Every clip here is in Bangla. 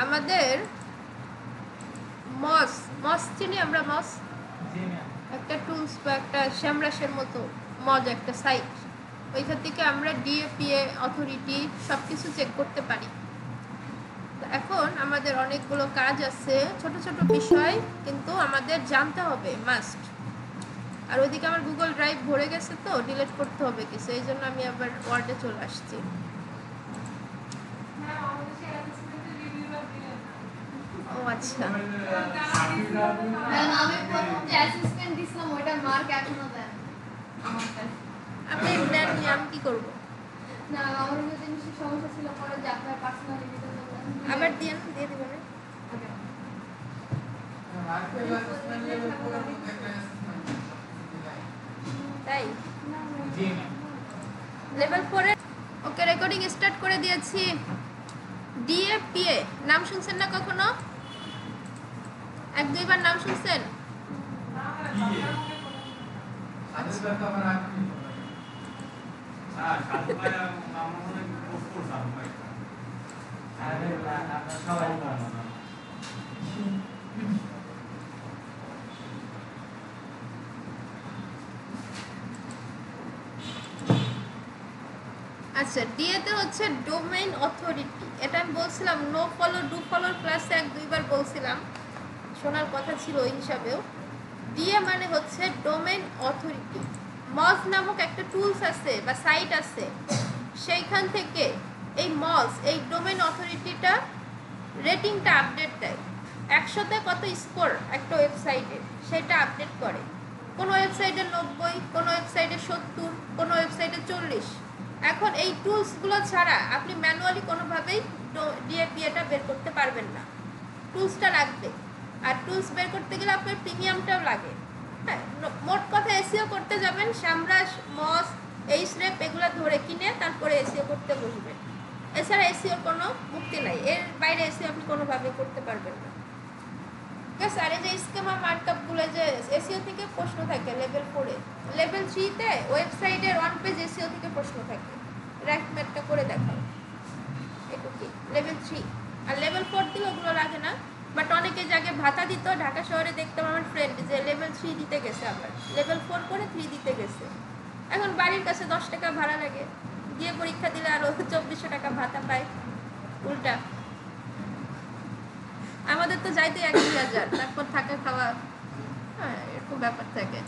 আমাদের মস মস চিনি আমরা মস একটা টুলস বা একটা শ্যামরাসের মতো মজ একটা সাইট, ওইখান থেকে আমরা ডিএপিএ অথরিটি সব কিছু চেক করতে পারি। এখন আমাদের অনেকগুলো কাজ আছে, ছোট ছোট বিষয় কিন্তু আমাদের জানতে হবে মাস্ট। আর ওইদিকে আমার গুগল ড্রাইভ ভরে গেছে, তো ডিলিট করতে হবে কিছু, এই জন্য আমি আবার ওয়ার্ডে চলে আসছি। ও আচ্ছা, আপনি দেননি, আমি কি করবো? আবার দিয়ে দিবেন। তাই লেভেল 4 এর ওকে, রেকর্ডিং স্টার্ট করে দিয়েছি। ডিএপিএ নাম শুনছেন না কখনো? এক দুইবার নাম শুনছেন? আচ্ছা, ডিএতে হচ্ছে ডোমেইন অথরিটি। এটা আমি বলছিলাম নো ফলো ডু ফলোর ক্লাসে এক দুইবার বলছিলাম, শোনার কথা ছিল ওই হিসাবেও। ডিএ মানে হচ্ছে ডোমেইন অথরিটি। মজ নামক একটা টুলস আছে বা সাইট আছে, সেইখান থেকে এই মজ, এই ডোমেইন অথরিটিটা রেটিংটা আপডেট দেয়। 100তে কত স্কোর একটা ওয়েবসাইটে, সেটা আপডেট করে। কোনো ওয়েবসাইটে 90, কোনো ওয়েবসাইটে 70, কোনো ওয়েবসাইটে 40। এখন এই টুলসগুলো ছাড়া আপনি ম্যানুয়ালি কোনোভাবেই ডিএপিএটা বের করতে পারবেন না, টুলসটা লাগবে। আর টুলস বের করতে গেলে আপনার প্রিমিয়ামটাও লাগে। হ্যাঁ, মোট কথা এসিও করতে যাবেন, সামরাস, মস, এইচরেপ এগুলো ধরে কিনে তারপরে এসিও করতে বসবেন। এছাড়া এসিওর কোনো মুক্তি নাই, এর বাইরে এসিও আপনি কোনোভাবে করতে পারবেন না। ঠিক আছে? আর এই যে স্কেমা মার্কআপগুলো, যে এসিও থেকে প্রশ্ন থাকে লেভেল 4-এ, লেভেল 3-তে ওয়েবসাইটের ওয়ান পেজ এসিও থেকে প্রশ্ন থাকে। র্যাঙ্ক ম্যাটটা করে দেখাও, একটু কি লেভেল 3। আর লেভেল 4 দিলে ওগুলো লাগে না, বাট অনেকে জায়গায় ভাতা দিত। ঢাকা শহরে দেখতাম আমার ফ্রেন্ড যে লেভেল 3 দিতে গেছে, আবার লেভেল 4 করে 3 দিতে গেছে। এখন বাড়ির কাছে 10 টাকা ভাড়া লাগে, দিয়ে পরীক্ষা দিলে আরও 2400 টাকা ভাতা পায় উল্টা। আমাদের তো যাইতে 1-2 হাজার, তারপর থাকা খাওয়া, হ্যাঁ এরকম ব্যাপার থাকে।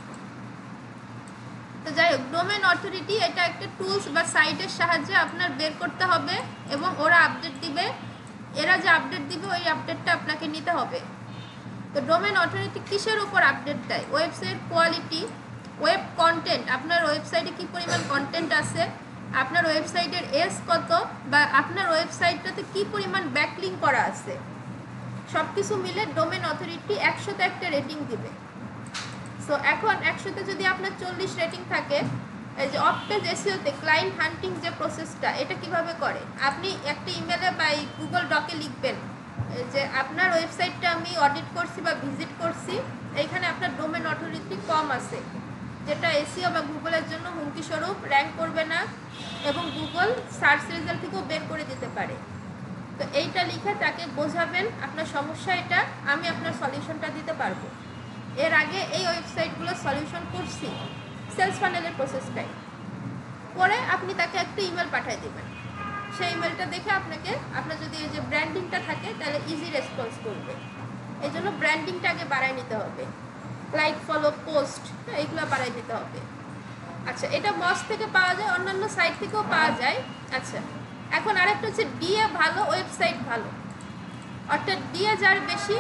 তো যাই হোক, ডোমেইন অথরিটি এটা একটা টুলস বা সাইটের সাহায্যে আপনার বের করতে হবে, এবং ওরা আপডেট দিবে। এরা যে আপডেট দিবে ওই আপডেটটা আপনাকে নিতে হবে। তো ডোমেইন অথরিটি কিসের উপর আপডেট দেয়? ওয়েবসাইট কোয়ালিটি, ওয়েব কন্টেন্ট, আপনার ওয়েবসাইটে কী পরিমাণ কন্টেন্ট আছে, আপনার ওয়েবসাইটের এস কত, বা আপনার ওয়েবসাইটটাতে কী পরিমাণ ব্যাকলিঙ্ক করা আছে, সব কিছু মিলে ডোমেইন অথরিটি 100তে একটা রেটিং দিবে। সো এখন 100তে যদি আপনার 40 রেটিং থাকে, এই যে অফ পেজ এসইওতে ক্লায়েন্ট হান্টিং যে প্রসেসটা, এটা কিভাবে করে? আপনি একটা ইমেলে বা গুগল ডকে লিখবেন যে আপনার ওয়েবসাইটটা আমি অডিট করছি বা ভিজিট করছি, এইখানে আপনার ডোমেইন অথরিটি কম আছে, যেটা এসইও বা গুগলের জন্য হুমকি স্বরূপ, র্যাঙ্ক করবে না, এবং গুগল সার্চ রেজাল্ট থেকেও বের করে দিতে পারে। তো এইটা লিখে তাকে বোঝাবেন আপনার সমস্যা এটা, আমি আপনার সলিউশনটা দিতে পারবো। এর আগে এই ওয়েবসাইটগুলো সলিউশন করছি সেলস ফানেলের প্রসেসটাই করে, আপনি তাকে একটা ইমেল পাঠিয়ে দেবেন। সেই ইমেলটা দেখে আপনাকে, আপনার যদি এই যে ব্র্যান্ডিংটা থাকে তাহলে ইজি রেসপন্স করবে। এই জন্য ব্র্যান্ডিংটা আগে বাড়াই নিতে হবে, লাইক ফলো পোস্ট এইগুলো বাড়াই দিতে হবে। আচ্ছা, এটা মস থেকে পাওয়া যায়, অন্যান্য সাইট থেকেও পাওয়া যায়। আচ্ছা, এখন আরেকটা হচ্ছে ডিএ ভালো, ওয়েবসাইট ভালো, অর্থাৎ ডিএ যার বেশি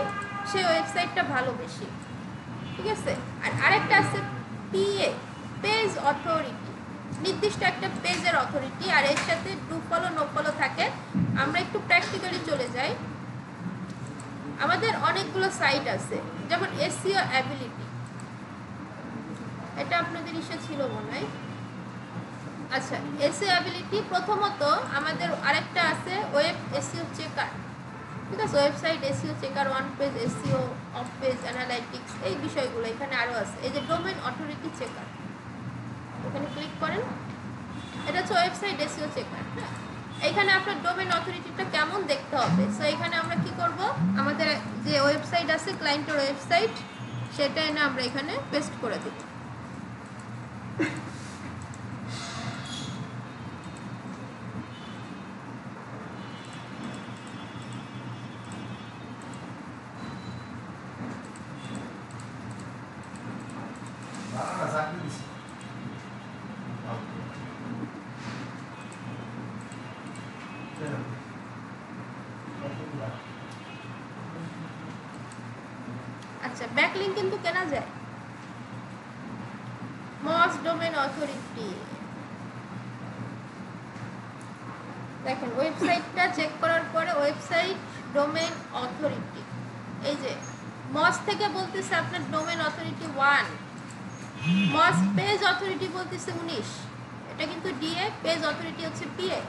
সেই ওয়েবসাইটটা ভালো বেশি। ঠিক আছে? আর আরেকটা আছে পিএ, পেজ অথরিটি, নির্দিষ্ট একটা পেজের অথরিটি, আর এর সাথে ডু ফলো নো ফলো থাকে। আমরা একটু প্র্যাকটিক্যালি চলে যাই। আমাদের অনেকগুলো সাইট আছে, যেমন এসইও অ্যাবিলিটি, এটা আপনাদের ইস্যু ছিল মনে হয়। আচ্ছা, এসইও অ্যাবিলিটি প্রথমত আমাদের আরেকটা আছে ওয়েব এসইও চেকার। ঠিক আছে, website SEO checker, one page SEO, of page analytics, এই বিষয়গুলো এখানে আরও আছে। এই যে ডোমেইন অথরিটি চেকার, এখানে ক্লিক করেন, এটা হচ্ছে ওয়েবসাইট এসইও চেকার। হ্যাঁ, এখানে আপনার ডোমেন অথরিটিটা কেমন দেখতে হবে। সো এখানে আমরা কি করব, আমাদের যে ওয়েবসাইট আছে ক্লায়েন্টের ওয়েবসাইট, সেটা এনে আমরা এখানে পেস্ট করে দেব। আচ্ছা, ব্যাকলিংক কিন্তু কেনা যায়। মস ডোমেন অথরিটি, দেখেন ওয়েবসাইটটা চেক করার পরে ওয়েবসাইট ডোমেন অথরিটি, এই যে মস থেকে বলতেছে আপনার ডোমেন অথরিটি 1, মস পেজ অথরিটি বলতেছে 19, এটা কিন্তু ডিএ, পেজ অথরিটি হচ্ছে পিএ।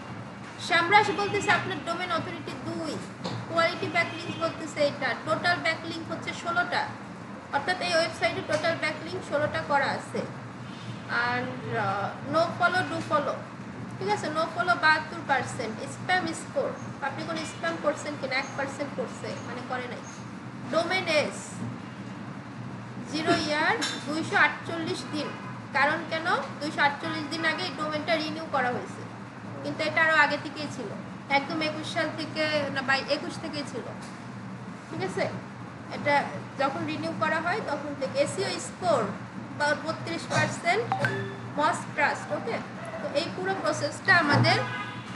সামরাশ বলতেছে আপনার ডোমেন অথরিটি 2, কোয়ালিটি ব্যাকলিংক বলতেছে এটা, টোটাল ব্যাকলিংক হচ্ছে 16টা, অর্থাৎ এই ওয়েবসাইটে টোটাল ব্যাকলিংক 16টা করা আছে। আর নো ফলো ডু ফলো, ঠিক আছে, নো ফলো 72%, স্প্যাম স্কোর, আপনি কোনো স্প্যাম করছেন কিনা 1% করছে, মানে করে নাই। ডোমেন এস 0 ইয়ার 248 দিন, কারণ কেন 248 দিন আগে এই ডোমেনটা রিনিউ করা হয়েছে, কিন্তু এটা আরও আগে থেকেই ছিল, একদম 21 সাল থেকে না 21 থেকেই ছিল, ঠিক আছে। এটা যখন রিনিউ করা হয় তখন থেকে। এসইও স্কোর 32%, মস ট্রাস্ট, ওকে। তো এই পুরো প্রসেসটা আমাদের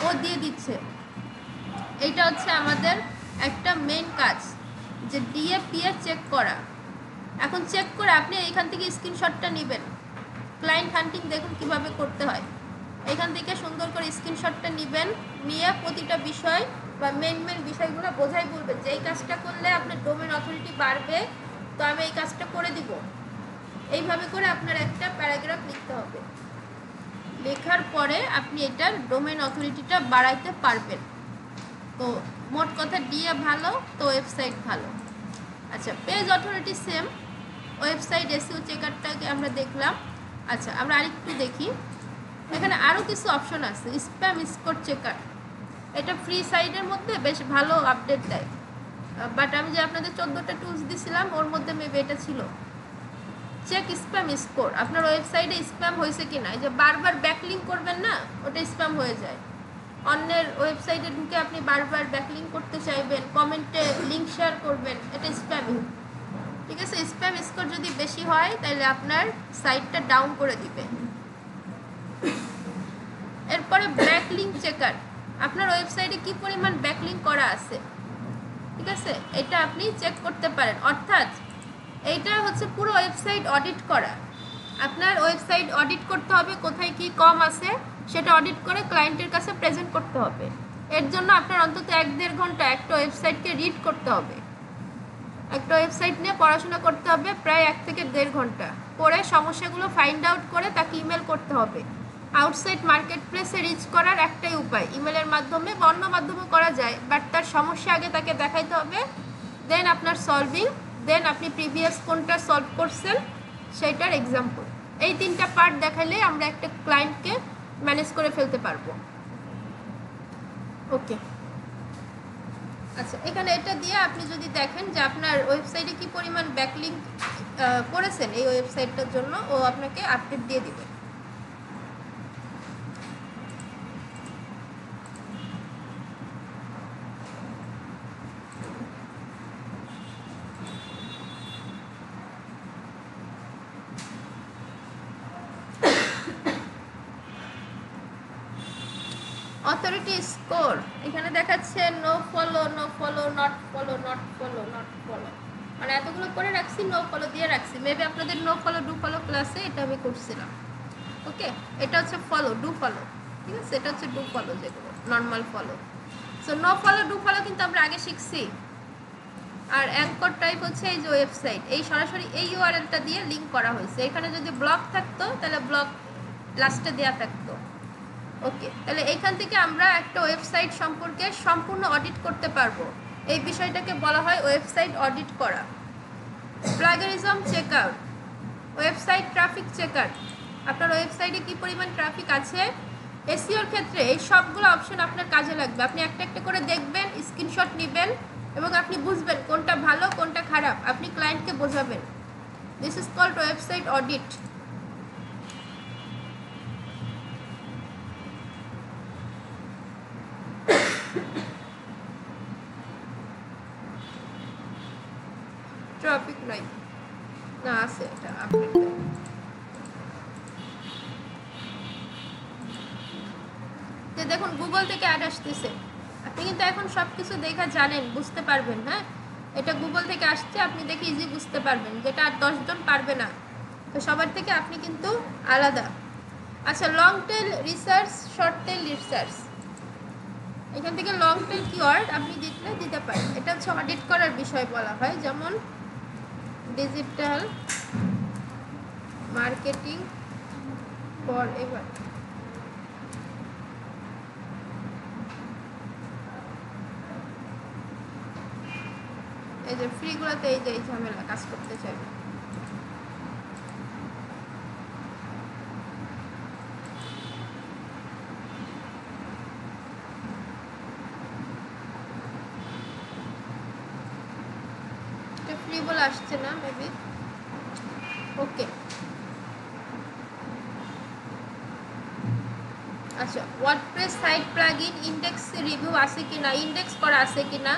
ও দিয়ে দিচ্ছে। এইটা হচ্ছে আমাদের একটা মেইন কাজ, যে ডিএপিএ চেক করা। এখন চেক করে আপনি এইখান থেকে স্ক্রিনশটটা নেবেন, ক্লায়েন্ট হান্টিং দেখুন কিভাবে করতে হয়। এখান থেকে সুন্দর করে স্ক্রিনশটটা নেবেন, নিয়ে প্রতিটা বিষয় বা মেন বিষয়গুলো বোঝাই বলবেন যে এই কাজটা করলে আপনার ডোমেন অথরিটি বাড়বে, তো আমি এই কাজটা করে দিব। এইভাবে করে আপনার একটা প্যারাগ্রাফ লিখতে হবে, লেখার পরে আপনি এটার ডোমেন অথরিটিটা বাড়াইতে পারবেন। তো মোট কথা ডিএ ভালো তো ওয়েবসাইট ভালো। আচ্ছা, page authority same, website SEO চেকারটাকে আমরা দেখলাম। আচ্ছা, আমরা আরেকটু দেখি, এখানে আরও কিছু অপশন আছে। স্প্যাম স্কোর চেকার, এটা ফ্রি সাইটের মধ্যে বেশ ভালো আপডেট দেয়, বাট আমি যে আপনাদের 14টা টুলস দিছিলাম ওর মধ্যে মেবি এটা ছিল। চেক স্প্যাম স্কোর, আপনার ওয়েবসাইটে স্প্যাম হয়েছে কিনা, এই যে বারবার ব্যাকলিংক করবেন না, ওটা স্প্যাম হয়ে যায়। অন্যের ওয়েবসাইটে ঢুকে আপনি বারবার ব্যাকলিংক করতে চাইবেন, কমেন্টে লিঙ্ক শেয়ার করবেন, এটা স্প্যামিং, ঠিক আছে। স্প্যাম স্কোর যদি বেশি হয় তাহলে আপনার সাইটটা ডাউন করে দিবে। এরপরে ব্যাকলিংক চেকার, আপনার ওয়েবসাইটে কি পরিমাণ ব্যাকলিংক করা আছে, ঠিক আছে, এটা আপনি চেক করতে পারেন। অর্থাৎ এইটা হচ্ছে পুরো ওয়েবসাইট অডিট করা। আপনার ওয়েবসাইট অডিট করতে হবে, কোথায় কি কম আছে সেটা অডিট করে ক্লায়েন্টের কাছে প্রেজেন্ট করতে হবে। এর জন্য আপনার অন্তত 1-1.5 ঘন্টা একটা ওয়েবসাইটকে রিড করতে হবে, একটা ওয়েবসাইট নিয়ে পড়াশোনা করতে হবে প্রায় 1 থেকে 1.5 ঘন্টা, করে সমস্যাগুলো ফাইন্ড আউট করে তাকে ইমেল করতে হবে। আউটসাইড মার্কেট প্লেসে রিচ করার একটাই উপায়, ইমেলের মাধ্যমে বা অন্য মাধ্যমে করা যায়, বাট তার সমস্যা আগে তাকে দেখাইতে হবে, দেন আপনার সলভিং, দেন আপনি প্রিভিয়াস কোনটা সলভ করছেন সেইটার এক্সাম্পল। এই 3টা পার্ট দেখালে আমরা একটা ক্লায়েন্টকে ম্যানেজ করে ফেলতে পারবো, ওকে। আচ্ছা, এখানে এটা দিয়ে আপনি যদি দেখেন যে আপনার ওয়েবসাইটে কি পরিমাণ ব্যাকলিংক করেছেন এই ওয়েবসাইটটার জন্য, ও আপনাকে আপডেট দিয়ে দিবে। অথরিটি স্কোর এখানে দেখাচ্ছে no follow, no follow, not follow, not follow, not follow, মানে এতগুলো করে রাখছি, নো ফলো দিয়ে রাখছি। মেবি আপনাদের নো ফলো ডু ফলো ক্লাসে এটা আমি করছিলাম, ওকে। এটা হচ্ছে ফলো, ডু ফলো, ঠিক আছে, এটা হচ্ছে ডু ফলো, যেগুলো normal follow. So no follow do follow কিন্তু আমরা আগে শিখছি। আর অ্যাঙ্কর টাইপ হচ্ছে এই যে ওয়েবসাইট, এই সরাসরি এই ইউআরএলটা দিয়ে লিঙ্ক করা হয়েছে। এখানে যদি ব্লক থাকতো তাহলে ব্লক লাস্টে দেওয়া থাকতো, ওকে। তাহলে এইখান থেকে আমরা একটা ওয়েবসাইট সম্পর্কে সম্পূর্ণ অডিট করতে পারবো, এই বিষয়টাকে বলা হয় ওয়েবসাইট অডিট করা। Plagiarism checkout, website traffic checker, আপনার ওয়েবসাইটে কি পরিমাণ ট্রাফিক আছে এসইওর ক্ষেত্রে এই সবগুলো অপশন আপনার কাজে লাগবে। আপনি একটা একটা করে দেখবেন, স্ক্রিনশট নেবেন এবং আপনি বুঝবেন কোনটা ভালো কোনটা খারাপ, আপনি ক্লায়েন্টকে বোঝাবেন। This is called website audit. Topic নাই না, আছে এটা আপডেট দেন। যে দেখুন গুগল থেকে অ্যাড আসতেছে, আপনি কিন্তু এখন সব কিছু দেখা জানেন, বুঝতে পারবেন। হ্যাঁ, এটা গুগল থেকে আসছে, আপনি দেখে ইজি বুঝতে পারবেন, যেটা আর 10 জন পারবে না। তো সবার থেকে আপনি কিন্তু আলাদা। আচ্ছা, long tail research, short tail research, এখান থেকে লং টেল কিওয়ার্ড আপনি দিতে পারেন। এটা হচ্ছে অডিট করার বিষয় বলা হয়, যেমন ডিজিটাল মার্কেটিং ফর এভার। এই যে ফ্রিগুলোতে এই যে এই ঝামেলা কাজ করতে চাইবে। ফ্রি বলে আসছে না মেবি। ওকে, আচ্ছা, WordPress site plugin index review আছে কিনা, ইন্ডেক্স করা আছে কিনা,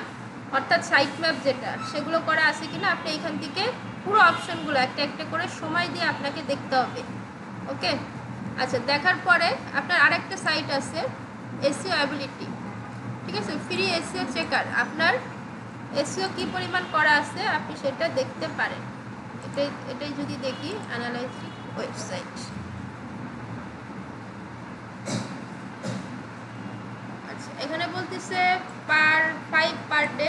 অর্থাৎ সাইট ম্যাপ যেটা, সেগুলো করা আছে কিনা, আপনি এখান থেকে পুরো অপশনগুলো একটা একটা করে সময় দিয়ে আপনাকে দেখতে হবে। ওকে, আচ্ছা, দেখার পরে আপনার আরেকটা সাইট আছে এসইও অ্যাবিলিটি, ঠিক আছে, ফ্রি এসইও চেকার। আপনার এসইও কি পরিমাণ করা আছে আপনি সেটা দেখতে পারেন। এটাই যদি দেখি অ্যানালাইসিস ওয়েবসাইট। আচ্ছা, এখানে বলতেছে পার 5 পার ডে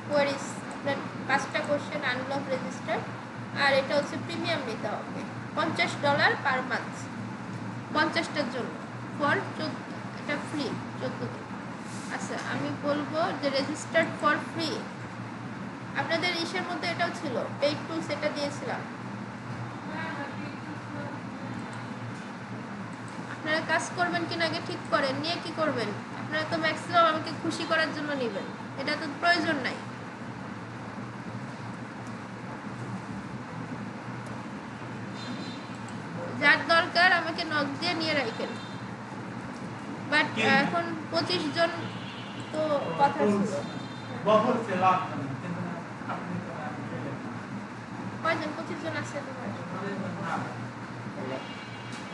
কোয়ারিজ, আপনার 5টা কোশ্চেন আনলক রেজিস্টার, আর এটা হচ্ছে প্রিমিয়াম নিতে হবে $50 পার মান্থ 50টার জন্য ফর 14, এটা ফ্রি 14 দিন। আচ্ছা, আমি বলবো যে রেজিস্টার্ড ফর ফ্রি। আপনাদের ইসের মধ্যে এটাও ছিল, পেইড টুলস, এটা দিয়েছিলাম। আপনারা কাজ করবেন কিনা আগে ঠিক করেন, নিয়ে কি করবেন। আপনারা তো ম্যাক্সিমাম আমাকে খুশি করার জন্য নেবেন, এটা তো প্রয়োজন নাই। যার দরকার আমাকে নক দিয়ে নিয়ে রাখেন। বাট এখন 25 জন তো কথা ছিল। কয়জন? 25 জন আছে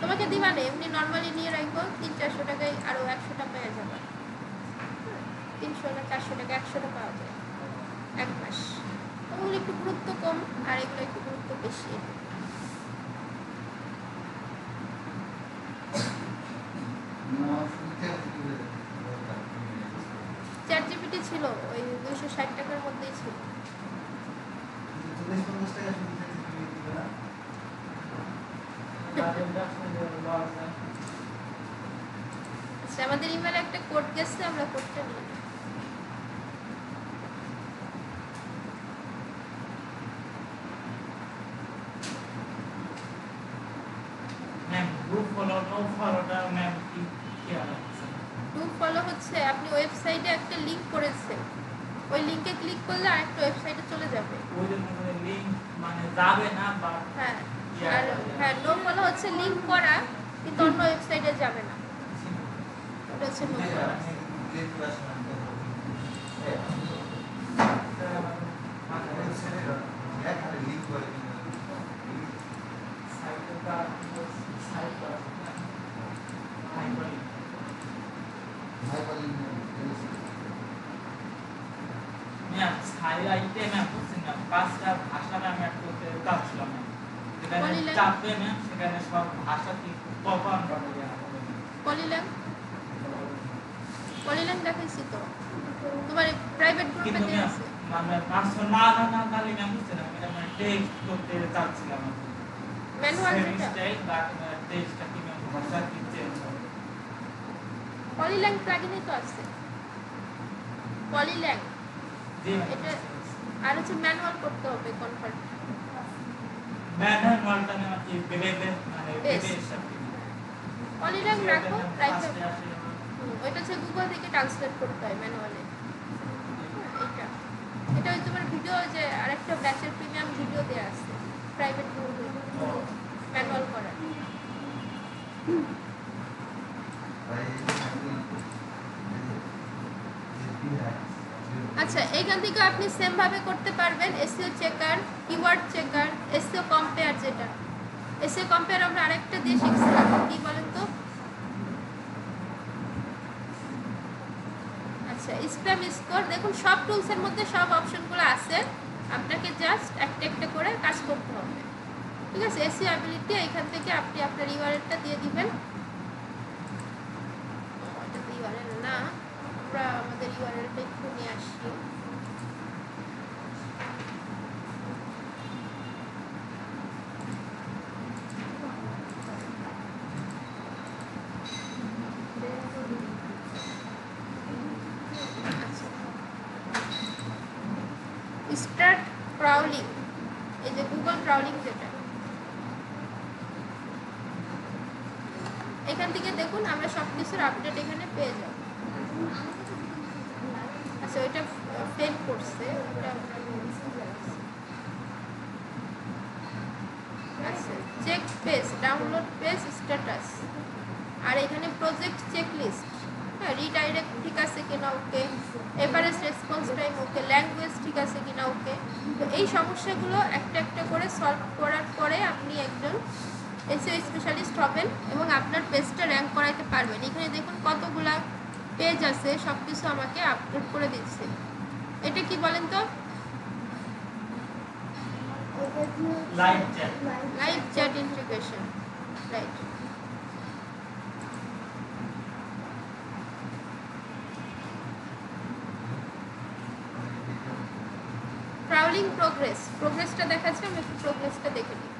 তোমাকে দিবা না, এমনি নর্মালি নিয়ে রাখবো। 300-400 টাকায় আরো 100টা পেয়ে যাবে। 300 না 400 টাকা, 100টা পাওয়া যায় এক মাস। ওগুলো একটু গুরুত্ব কম, আর এগুলো একটু গুরুত্ব বেশি। চ্যাটজিপিটি ছিল ওই 260 টাকার মধ্যেই ছিল। আচ্ছা, আমাদের ইমেলে একটা কোড গেছে, আমরা কোডটা নিয়ে নিই। গ্রুপ ফলো হচ্ছে আপনি ওয়েবসাইটে একটা লিংক করেছেন, ওই লিংকে ক্লিক করলে আরেকটা ওয়েবসাইটে চলে যাবে। হ্যাঁ, আর হ্যাঁ, নো ফলো হচ্ছে লিংক করা কিন্তু অন্য ওয়েবসাইটে যাবে না, ওটা হচ্ছে নো ফলো। পলিল্যান্ড দেখাইছি তো তোমার প্রাইভেট গ্রুপে দিয়েছে। ম্যানুয়াল পলিল্যান্ড প্লাগইনই তো আছে পলিল্যান্ড, এটা আর হচ্ছে ম্যানুয়াল করতে হবে কনভার্ট। পলিরং রাখো, রাইখে ওইটা হচ্ছে গুগল থেকে ট্রান্সলেট করতে হয় ম্যানুয়ালি। এটা এটা হচ্ছে তোমার ভিডিও, যে আরেকটা ব্যাচের প্রিমিয়াম ভিডিও দেওয়া আছে প্রাইভেট ম্যানুয়াল করার। আচ্ছা, এইখান থেকে আপনি সেম ভাবে করতে পারবেন SEO checker, keyword checker, SEO compare. যেটা এসইও কম্পেয়ার আমরা আরেকটা দিয়ে শিখছিলাম, কি বলেন তো? আচ্ছা, স্প্যাম স্কোর। দেখুন সব টুলসের মধ্যে সব অপশনগুলো আছে, আপনাকে জাস্ট একটা একটা করে কাজ করতে হবে, ঠিক আছে? এসইও অ্যাবিলিটি, এখান থেকে আপনি আপনার ইউআরএলটা দিয়ে দিবেন। এটা ইউআরএল না, আমরা আমাদের ইউআরএলটা একটু নিয়ে আসি। স্টার্ট ক্রাউলিং, এই যে গুগল ক্রাউলিং, যেটা এখান থেকে দেখুন আমরা সব কিছুর আপডেট এখানে পেয়ে যাব। আচ্ছা, ওইটা ফেল করছে, ওটা আচ্ছা, check page, download page status, আর এখানে প্রজেক্ট চেকলিস্ট, হ্যাঁ, রিডাইরেক্ট ঠিক আছে কিনা okay, average response time okay, language ঠিক আছে কিনা ওকে। তো এই সমস্যাগুলো একটা একটা করে সলভ করার পরে আপনি একজন এসইও স্পেশালিস্ট হবেন এবং আপনার পেজটা র্যাঙ্ক করাইতে পারবেন। এখানে দেখুন কতগুলা পেজ আছে, সব কিছু আমাকে আপলোড করে দিচ্ছে। এটা কি বলেন তো? Live chat integration, right. Crawling প্রোগ্রেসটা দেখাচ্ছে, আমি একটু প্রোগ্রেসটা দেখে নিই।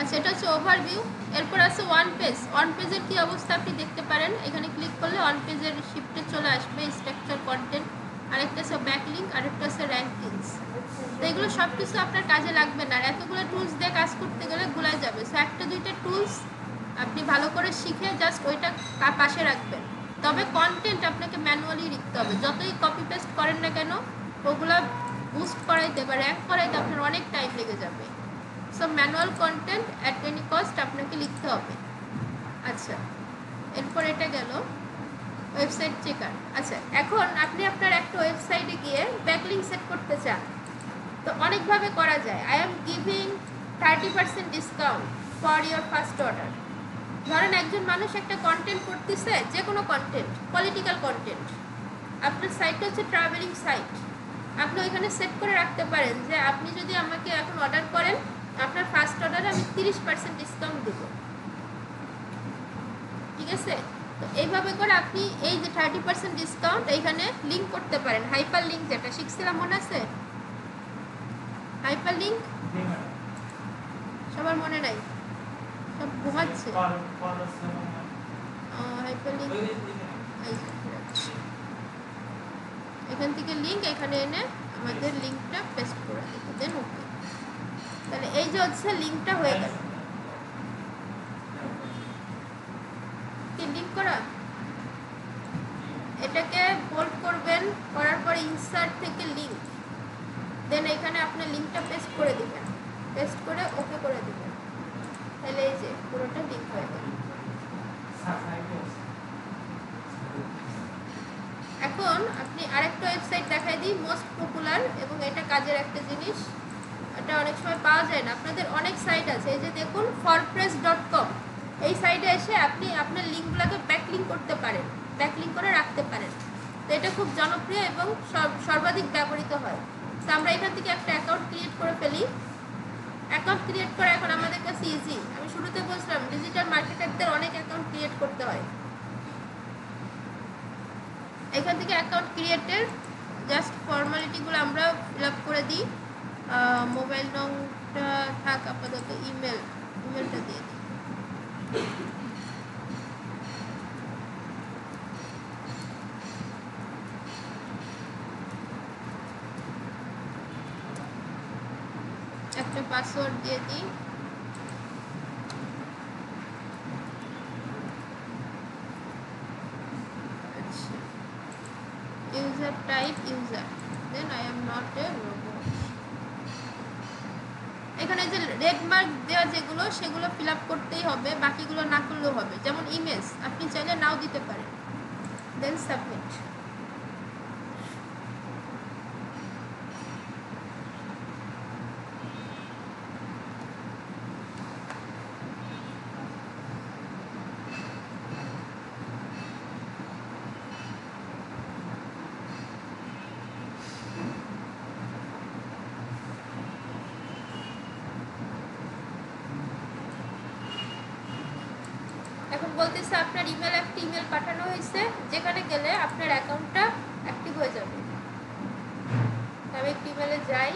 আচ্ছা, এটা হচ্ছে ওভারভিউ। এরপর আছে ওয়ান পেজ। ওয়ান পেজের কি অবস্থা আপনি দেখতে পারেন, এখানে ক্লিক করলে ওয়ান পেজের শিফটে চলে আসবে স্ট্রাকচার, কন্টেন্ট, আরেকটা আছে ব্যাকলিঙ্ক, আরেকটা আছে র্যাঙ্কিংস। তো এগুলো সব কিছু আপনার কাজে লাগবে না, আর এতগুলো টুলস দিয়ে কাজ করতে গেলে গুলাই যাবে। সো একটা দুইটা টুলস আপনি ভালো করে শিখে জাস্ট ওইটা পাশে রাখবেন। তবে কন্টেন্ট আপনাকে ম্যানুয়ালি লিখতে হবে, যতই কপি পেস্ট করেন না কেন, ওগুলো বুস্ট করাইতে বা র্যাঙ্ক করাইতে আপনার অনেক টাইম লেগে যাবে। So manual content at any cost আপনাকে লিখতে হবে। আচ্ছা, এরপর এটা গেল ওয়েবসাইট চেকার। আচ্ছা, এখন আপনি আপনার একটা ওয়েবসাইটে গিয়ে ব্যাকলিঙ্ক সেট করতে চান, তো অনেকভাবে করা যায়। I am giving 30% discount for your first order. ধরেন একজন মানুষ একটা কন্টেন্ট করতেছে, যে কোনো কন্টেন্ট, পলিটিক্যাল কন্টেন্ট, আপনার সাইটটা হচ্ছে ট্রাভেলিং সাইট, আপনি ওইখানে সেট করে রাখতে পারেন যে আপনি যদি আমাকে এখন অর্ডার করেন, আপনার ফার্স্ট অর্ডারে আমি 30% ডিসকাউন্ট দেব, ঠিক আছে? তো এইভাবে করে আপনি এই যে 30% ডিসকাউন্ট এইখানে লিঙ্ক করতে পারেন। হাইপার লিঙ্ক যেটা শিখছিলাম, মনে আছে? হাইপার লিঙ্ক সবার মনে নাই, সব ঘুমাচ্ছে। হাইপার লিঙ্ক এখান থেকে লিঙ্ক এখানে এনে আমাদের লিঙ্কটা পেস্ট করে দেবো, দেন ওকে। তাহলে এই যে হচ্ছে লিঙ্কটা হয়ে গেল। কি লিঙ্ক করা, এটাকে বোল্ড করবেন, করার পর ইনসার্ট থেকে লিঙ্ক, দেন এখানে আপনি লিঙ্কটা পেস্ট করে দিবেন, পেস্ট করে ওকে করে দিবেন, তাহলে এই যে পুরোটা লিঙ্ক হয়ে গেল। এখন আপনি আরেকটা ওয়েবসাইট দেখাই দিই, মোস্ট পপুলার, এবং এটা কাজের একটা জিনিস, এটা অনেক সময় পাওয়া যায় না। আপনাদের অনেক সাইট আছে, এই যে দেখুন forpress.com, এই সাইটে এসে আপনি আপনার লিঙ্কগুলোকে ব্যাকলিঙ্ক করতে পারেন, ব্যাকলিঙ্ক করে রাখতে পারেন। তো এটা খুব জনপ্রিয় এবং সর্বাধিক ব্যবহৃত হয়। তো আমরা এখান থেকে একটা অ্যাকাউন্ট ক্রিয়েট করে ফেলি। অ্যাকাউন্ট ক্রিয়েট করা এখন আমাদের কাছে ইজি। আমি শুরুতে বলছিলাম ডিজিটাল মার্কেটারদের অনেক অ্যাকাউন্ট ক্রিয়েট করতে হয়। এখান থেকে অ্যাকাউন্ট ক্রিয়েটের জাস্ট ফর্মালিটিগুলো আমরা ফিল আপ করে দিই। মোবাইল নম্বরটা থাক আপাতত, ইমেলটা দিয়ে দিই। পাসওয়ার্ড দিয়ে দিই। আচ্ছা, user type user, then I am not a robot. এখানে যে রেড মার্ক দেওয়া যেগুলো সেগুলো ফিল আপ করতেই হবে, বাকিগুলো না করলেও হবে। যেমন ইমেজ আপনি চাইলে নাও দিতে পারেন, দেন সাবমিট। এখন বলতেছে আপনার ইমেল একটা ইমেল পাঠানো হয়েছে, যেখানে গেলে আপনার অ্যাকাউন্টটা অ্যাক্টিভ হয়ে যাবে। আমি একটু ইমেলে যাই।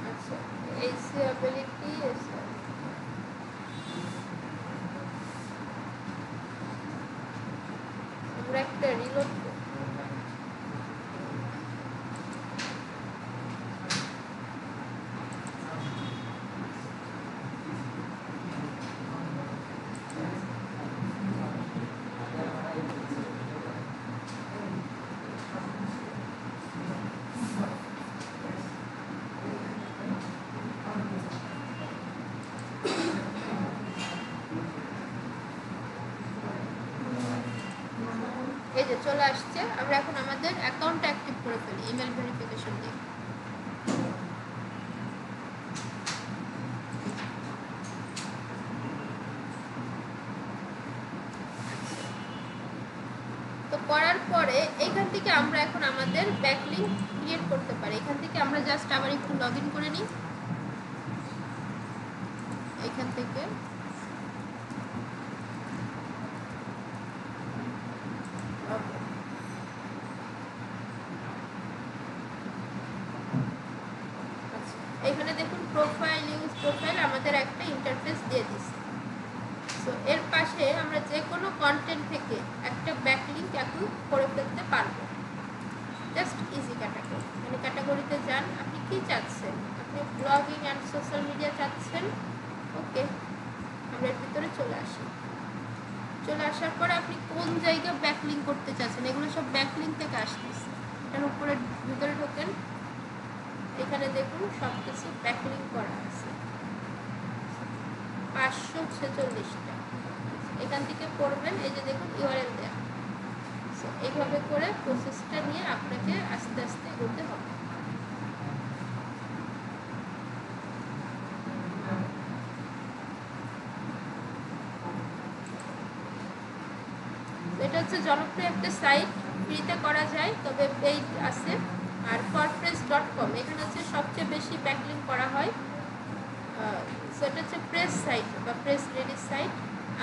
আচ্ছা, এসএবিলিটি আমরা একটা রিলোড করব। এই যে চলে আসছে। আমরা এখন আমাদের অ্যাকাউন্ট অ্যাক্টিভ করে ফেলি ইমেল ভেরিফিকেশন দিয়ে। তো করার পরে এইখান থেকে আমরা এখন আমাদের ব্যাকলিংক ক্রিয়েট করতে পারি। এখান থেকে আমরা জাস্ট আবার একটু লগ ইন করে নিই। এখান থেকে এখানে দেখুন প্রোফাইল, ইউজ প্রোফাইল আমাদের একটা ইন্টারফেস দিয়ে দিচ্ছে। সো এর পাশে আমরা যে কোনো কন্টেন্ট থেকে একটা ব্যাকলিংক এখন করে ফেলতে পারবো। জাস্ট ইজি ক্যাটাগরি, মানে ক্যাটাগরিতে যান, আপনি কি চাচ্ছেন, আপনি ব্লগিং অ্যান্ড সোশ্যাল মিডিয়া চাচ্ছেন, ওকে আমরা এর ভিতরে চলে আসি। চলে আসার পরে আপনি কোন জায়গায় ব্যাকলিংক করতে চাচ্ছেন, এগুলো সব ব্যাকলিংক থেকে আসতেছে। এটার উপরে ভিতরে ঢোকেন, এখানে দেখুন সব কিছু ব্যাকলিংক করা আছে 546টা। এখান থেকে পড়বেন, এই যে দেখুন ইউআরএল দেয়া। এইভাবে করে প্রসেসটা নিয়ে আপনাকে আস্তে আস্তে এগোতে হবে। এটা হচ্ছে জনপ্রিয় একটা সাইট, ফ্রিতে করা যায়, তবে পেইড আছে। আর forpress.com এখানে হচ্ছে সবচেয়ে বেশি ব্যাকলিংক করা হয়। সেটা হচ্ছে প্রেস সাইট বা প্রেস রিলিজ সাইট।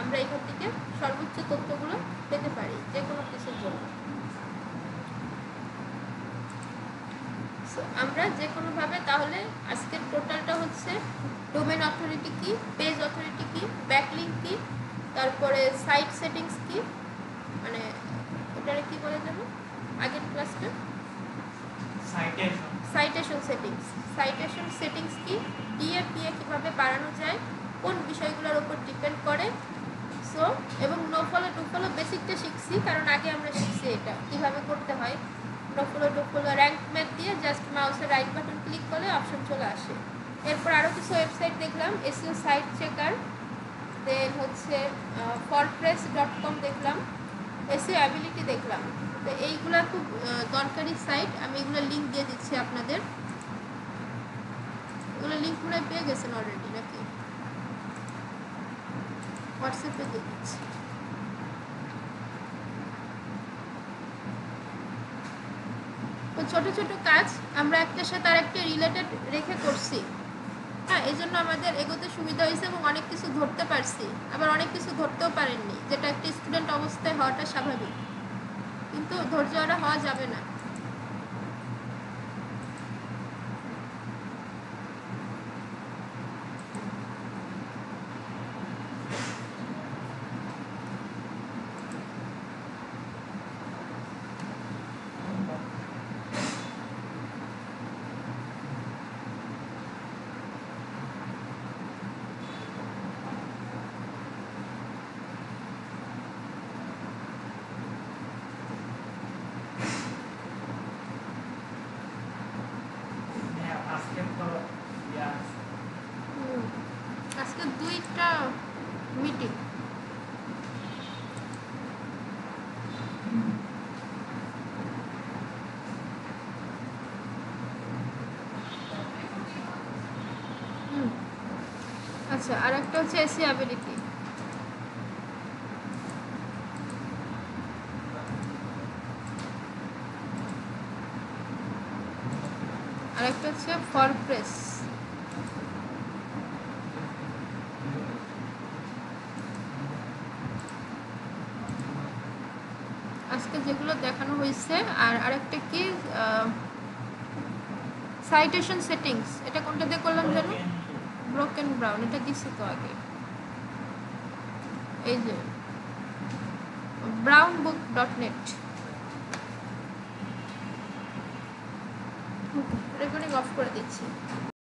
আমরা এখান থেকে সর্বোচ্চ তথ্যগুলো পেতে পারি যে কোনো কিছুর জন্য। আমরা যে কোনোভাবে তাহলে আজকের টোটালটা হচ্ছে ডোমেন অথরিটি কি, পেজ অথরিটি কি, ব্যাকলিংক কি, তারপরে সাইট সেটিংস কি, মানে ওটারে কি বলে যাবো আগের ক্লাসটা, সাইটেশন সেটিংস। সাইটেশন সেটিংস কি, ডিএপিএ কীভাবে বাড়ানো যায়, কোন বিষয়গুলোর উপর ডিপেন্ড করে। সো এবং নো ফলো টু ফলো বেসিকটা শিখছি, কারণ আগে আমরা শিখছি এটা কীভাবে করতে হয়। No follow to follow Rank Math দিয়ে জাস্ট মাউসের রাইট বাটন ক্লিক করলে অপশন চলে আসে। এরপর আরও কিছু ওয়েবসাইট দেখলাম, এসইও সাইট চেকার, দেন হচ্ছে forpress.com দেখলাম, এসইও অ্যাবিলিটি দেখলাম। তো এইগুলো খুব দরকারি সাইট, আমি এগুলো লিঙ্ক দিয়ে দিচ্ছি আপনাদের। এগুলো লিঙ্ক মনে পেয়ে গেছেন অলরেডি নাকি, হোয়াটসঅ্যাপে দিয়ে দিচ্ছি। তো ছোটো ছোটো কাজ আমরা একটার সাথে আর একটা রিলেটেড রেখে করছি। হ্যাঁ, এই জন্য আমাদের এগোতে সুবিধা হয়েছে এবং অনেক কিছু ধরতে পারছি, আবার অনেক কিছু ধরতেও পারেননি, যেটা একটা স্টুডেন্ট অবস্থায় হওয়াটা স্বাভাবিক, কিন্তু ধৈর্য হারা হওয়া যাবে না। একটা মিটিং। আচ্ছা, আর একটা হচ্ছে এসি অ্যাবিলিটি। আর একটা হচ্ছে ফর প্রেস। আজকে যেগুলো দেখানো হয়েছে। আর আরেকটা কি সাইটেশন সেটিংস, এটা কোনটা দিয়ে করলাম জানো? ব্রোকেন ব্রাউন, এটা দিছি তো আগে। এই যে brownbook.net। রেকর্ডিং অফ করে দিচ্ছি।